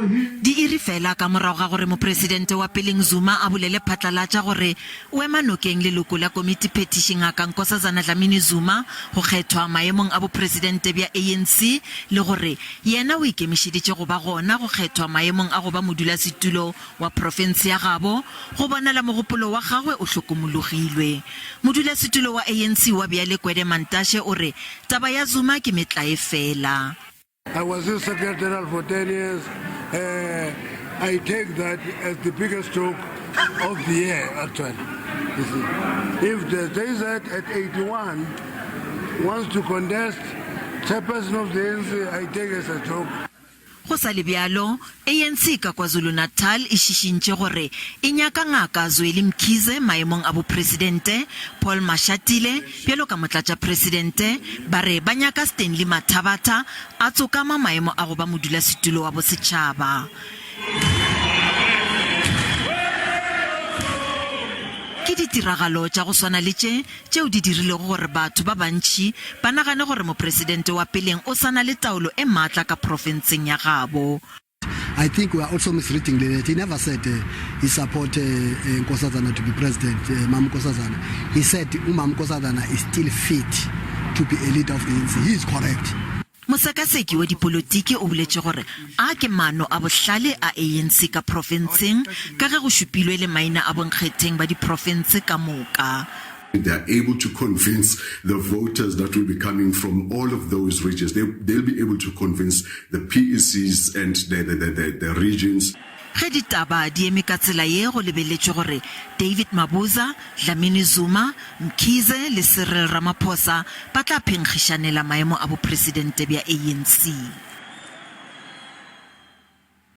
Di iri fela ka morago ga gore Mopresidente wa peleng Zuma a bolele phatlalatša gore o ema nokeng leloko la komiti petition Ngaka Nkosazana Dlamini-Zuma go kgethwa maemong a bopresidente bja ANC le gore yena o ikemiseditse go ba gona go kgethwa maemong a go ba modulasetulo wa profense ya gabo go bonala mogopolo wa gagwe o hlokomologilwe. Modulasetulo wa ANC wa bjale Kwede Mantashe o re taba ya Zuma ke metlae fela. I was in Secretary General for 10 years. I take that as the biggest stroke of the year, actually. You see. If the desert at 81 wants to contest chairperson of the ANC, I take it as a joke. Go sa le bjalo, ANC ka KwaZulu-Natal e šišintše gore e nyaka Ngaka Zweli Mkhize maemong a bopresidente, Paul Mashatile bjalo ka motlatšapresidente ba re ba nyaka Stanley Mathabatha a tsokama maemo a go ba modulasetulo wa bosetšhaba. Ke ditiragalo tša go swana le tšeo di dirile gore batho ba bantši ba nagane gore Mopresidente wa peleng o sana le taolo e maatla ka profenseng ya gabo. I think we are also misreading that. He never said he supported Nkosazana to be president, Mam Nkosazana. He said Nkosazana is still fit to be a leader of the ANC. He is correct. Mosekaseki wa dipolotiki o boletše gore a ke maano a bohlale a ANC ka profenseng ka ge go šupilwe le maina a bonkgetheng ba diprofense ka moka. They are able to convince the voters that will be coming from all of those regions. They'll be able to convince the PECs and the regions. Ge ditaba di eme ka tsela ye go lebeletše gore David Mabuza, Dlamini-Zuma, Mkhize le Cyril Ramaphosa ba tla phenkgišanela maemo a bopresidente bja ANC.